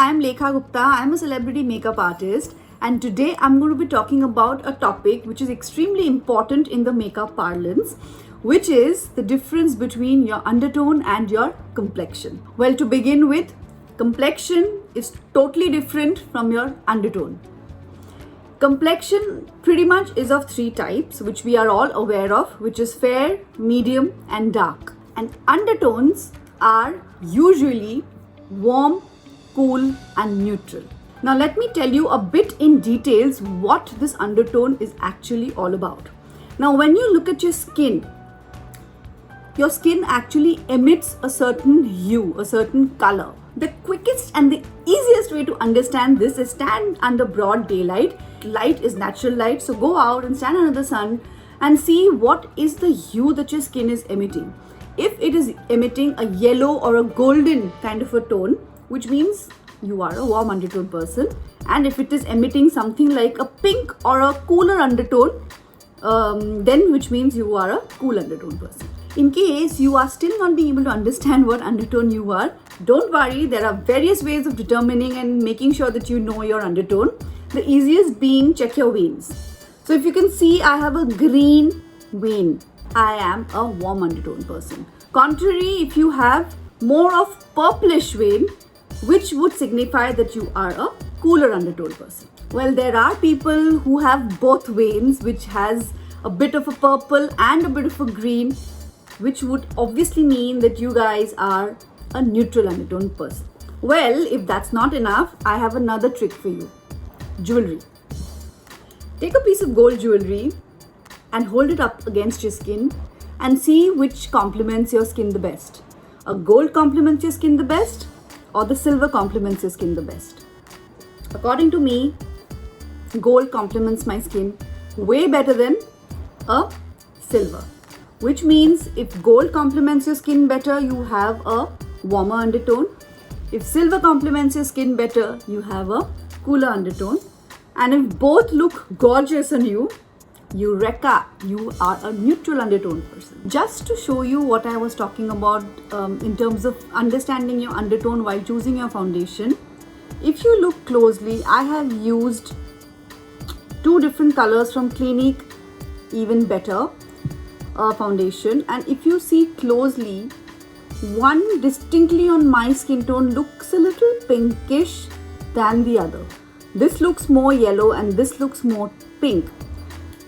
I'm Lekha Gupta. I'm a celebrity makeup artist, and today I'm going to be talking about a topic which is extremely important in the makeup parlance, which is the difference between your undertone and your complexion. Well, to begin with, complexion is totally different from your undertone. Complexion pretty much is of three types, which we are all aware of, which is fair, medium, and dark. And undertones are usually warm, cool, and neutral. Now let me tell you a bit in details what this undertone is actually all about. Now when you look at your skin actually emits a certain hue, a certain color. The quickest and the easiest way to understand this is stand under broad daylight. Light is natural light, so go out and stand under the sun and see what is the hue that your skin is emitting. If it is emitting a yellow or a golden kind of a tone, which means you are a warm undertone person, and if it is emitting something like a pink or a cooler undertone, then which means you are a cool undertone person. In case you are still not being able to understand what undertone you are, don't worry, there are various ways of determining and making sure that you know your undertone. The easiest being check your veins. So if you can see, I have a green vein. I am a warm undertone person. Contrary, if you have more of purplish vein, which would signify that you are a cooler undertone person. Well, there are people who have both veins, which has a bit of a purple and a bit of a green, which would obviously mean that you guys are a neutral undertone person. Well, if that's not enough, I have another trick for you. Jewelry. Take a piece of gold jewelry and hold it up against your skin and see which complements your skin the best. A gold complements your skin the best, or the silver complements your skin the best. According to me, gold complements my skin way better than a silver. Which means if gold complements your skin better, you have a warmer undertone. If silver complements your skin better, you have a cooler undertone. And if both look gorgeous on you, Eureka, you are a neutral undertone person. Just to show you what I was talking about in terms of understanding your undertone while choosing your foundation, if you look closely, I have used two different colors from Clinique Even Better foundation, and if you see closely, one distinctly on my skin tone looks a little pinkish than the other. This looks more yellow and this looks more pink.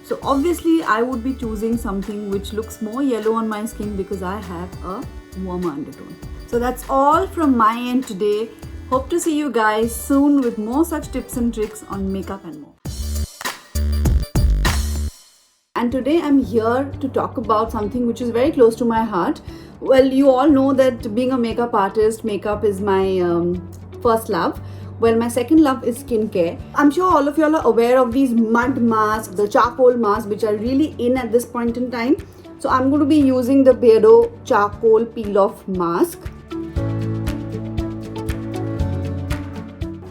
So obviously I would be choosing something which looks more yellow on my skin because I have a warmer undertone. So that's all from my end today. Hope to see you guys soon with more such tips and tricks on makeup and more. And today I'm here to talk about something which is very close to my heart. Well, you all know that being a makeup artist, makeup is my first love. Well, my second love is skincare. I'm sure all of y'all are aware of these mud masks, the charcoal masks, which are really in at this point in time. So I'm going to be using the Beardo charcoal peel off mask.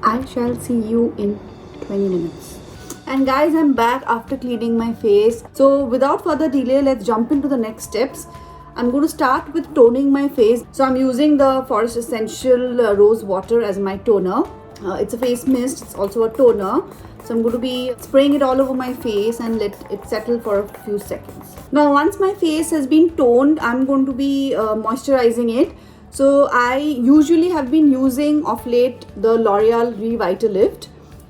I shall see you in 20 minutes. And guys, I'm back after cleaning my face. So without further delay, let's jump into the next steps. I'm going to start with toning my face. So I'm using the Forest Essential Rose Water as my toner. It's a face mist, it's also a toner. So I'm going to be spraying it all over my face and let it settle for a few seconds. Now once my face has been toned, I'm going to be moisturizing it. So I usually have been using of late the L'Oreal Revitalift.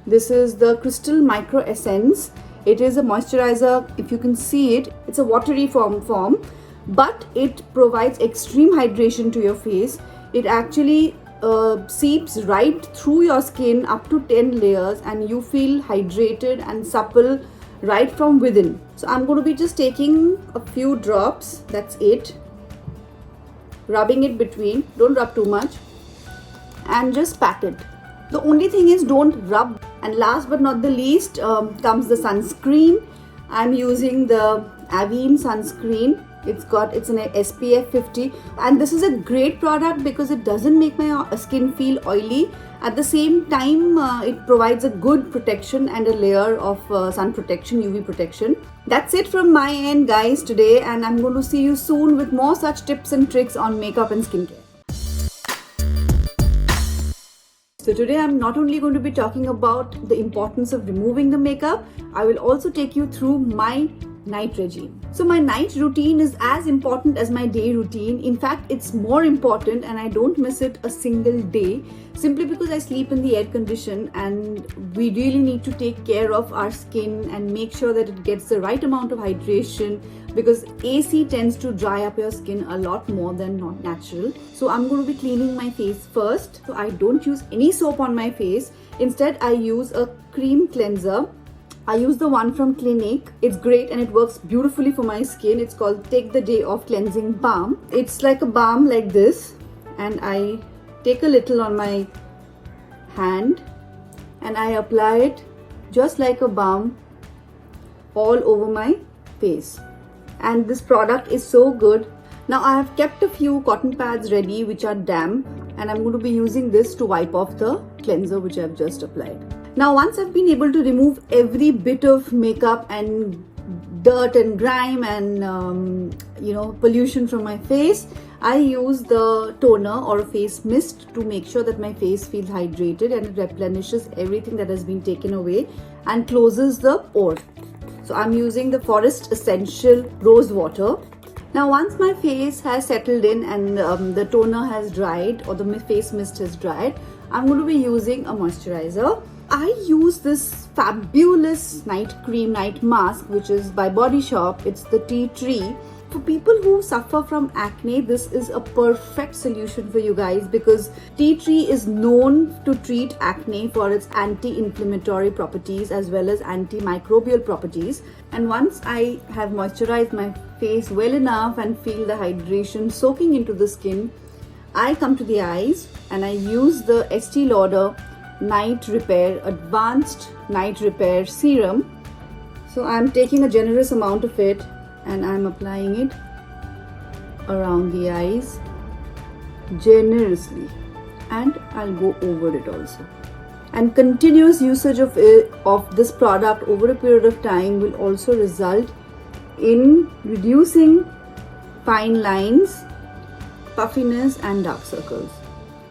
This is the Crystal Micro Essence. It is a moisturizer. If you can see it, it's a watery form, but it provides extreme hydration to your face. It actually seeps right through your skin up to 10 layers and you feel hydrated and supple right from within. So I'm going to be just taking a few drops, that's it, rubbing it between, don't rub too much, and just pat it. The only thing is don't rub. And last but not the least comes the sunscreen. I'm using the Avene sunscreen. It's an SPF 50, and this is a great product because it doesn't make my skin feel oily. At the same time, it provides a good protection and a layer of sun protection, UV protection. That's it from my end, guys, today, and I'm going to see you soon with more such tips and tricks on makeup and skincare. So today I'm not only going to be talking about the importance of removing the makeup, I will also take you through my night regime. So my night routine is as important as my day routine. In fact, it's more important, and I don't miss it a single day, simply because I sleep in the air condition, and we really need to take care of our skin and make sure that it gets the right amount of hydration, because AC tends to dry up your skin a lot more than not natural. So I'm going to be cleaning my face first. So I don't use any soap on my face. Instead, I use a cream cleanser. I use the one from Clinique. It's great and it works beautifully for my skin. It's called Take the Day Off Cleansing Balm. It's like a balm like this, and I take a little on my hand and I apply it just like a balm all over my face. And this product is so good. Now I have kept a few cotton pads ready which are damp, and I'm going to be using this to wipe off the cleanser which I've just applied. Now once I've been able to remove every bit of makeup and dirt and grime and pollution from my face, I use the toner or a face mist to make sure that my face feels hydrated and it replenishes everything that has been taken away and closes the pore. So I'm using the Forest Essential Rose Water. Now once my face has settled in and the toner has dried, or the face mist has dried, I'm going to be using a moisturizer. I use this fabulous night cream night mask which is by Body Shop. It's the Tea Tree. For people who suffer from acne, this is a perfect solution for you guys, because tea tree is known to treat acne for its anti-inflammatory properties as well as antimicrobial properties. And once I have moisturized my face well enough and feel the hydration soaking into the skin, I come to the eyes and I use the Estee Lauder Night Repair Advanced Night Repair Serum. So I'm taking a generous amount of it and I'm applying it around the eyes generously, and I'll go over it also. And continuous usage of this product over a period of time will also result in reducing fine lines, puffiness and dark circles.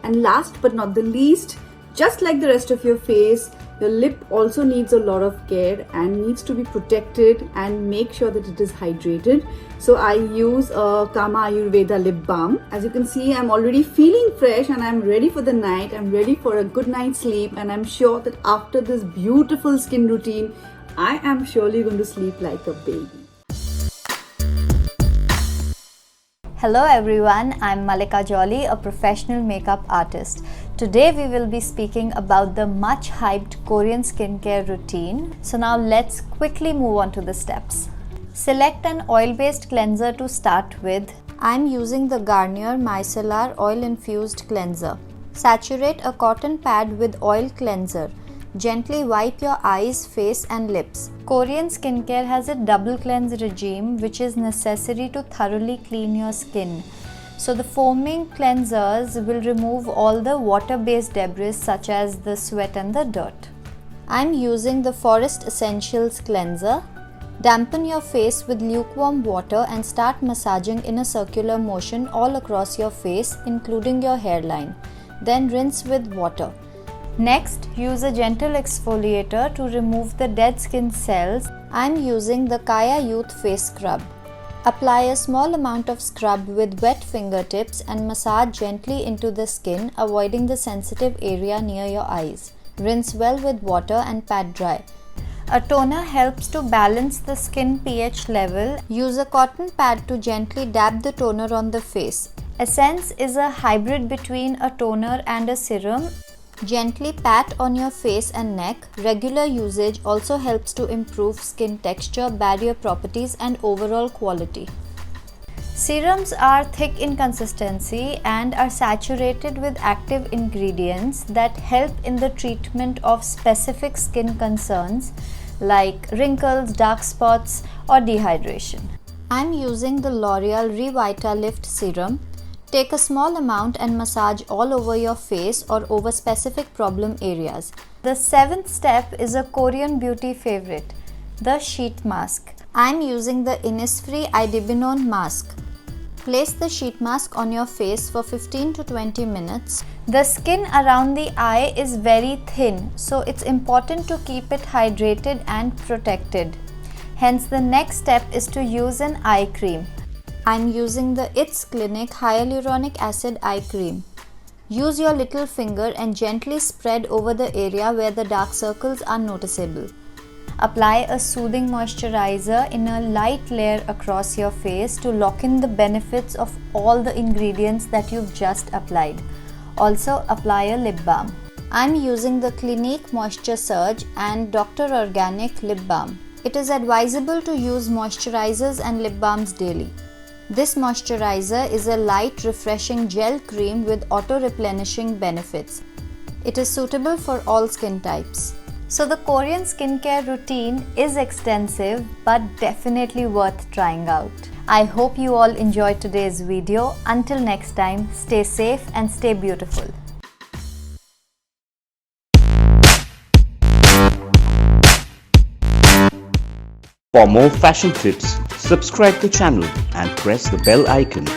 And last but not the least, just like the rest of your face, the lip also needs a lot of care and needs to be protected and make sure that it is hydrated. So I use a Kama Ayurveda lip balm. As you can see, I'm already feeling fresh and I'm ready for the night. I'm ready for a good night's sleep, and I'm sure that after this beautiful skin routine, I am surely going to sleep like a baby. Hello everyone, I'm Lekha Gupta, a professional makeup artist. Today we will be speaking about the much hyped Korean skincare routine. So now let's quickly move on to the steps. Select an oil-based cleanser to start with. I'm using the Garnier Micellar Oil Infused Cleanser. Saturate a cotton pad with oil cleanser. Gently wipe your eyes, face and lips. Korean skincare has a double cleanse regime which is necessary to thoroughly clean your skin. So the foaming cleansers will remove all the water-based debris such as the sweat and the dirt. I'm using the Forest Essentials cleanser. Dampen your face with lukewarm water and start massaging in a circular motion all across your face, including your hairline. Then rinse with water. Next, use a gentle exfoliator to remove the dead skin cells. I'm using the Kaya Youth Face Scrub. Apply a small amount of scrub with wet fingertips and massage gently into the skin, avoiding the sensitive area near your eyes. Rinse well with water and pat dry. A toner helps to balance the skin pH level. Use a cotton pad to gently dab the toner on the face. Essence is a hybrid between a toner and a serum. Gently pat on your face and neck. Regular usage also helps to improve skin texture, barrier properties and overall quality. Serums are thick in consistency and are saturated with active ingredients that help in the treatment of specific skin concerns like wrinkles, dark spots or dehydration. I'm using the L'Oreal Revitalift Serum. Take a small amount and massage all over your face or over specific problem areas. The 7th step is a Korean beauty favorite, the sheet mask. I'm using the Innisfree Idibinone mask. Place the sheet mask on your face for 15 to 20 minutes. The skin around the eye is very thin, so it's important to keep it hydrated and protected. Hence, the next step is to use an eye cream. I'm using the It's Clinic Hyaluronic Acid Eye Cream. Use your little finger and gently spread over the area where the dark circles are noticeable. Apply a soothing moisturizer in a light layer across your face to lock in the benefits of all the ingredients that you've just applied. Also, apply a lip balm. I'm using the Clinique Moisture Surge and Dr. Organic Lip Balm. It is advisable to use moisturizers and lip balms daily. This moisturizer is a light, refreshing gel cream with auto-replenishing benefits. It is suitable for all skin types. So the Korean skincare routine is extensive but definitely worth trying out. I hope you all enjoyed today's video. Until next time, stay safe and stay beautiful. For more fashion tips, subscribe the channel and press the bell icon.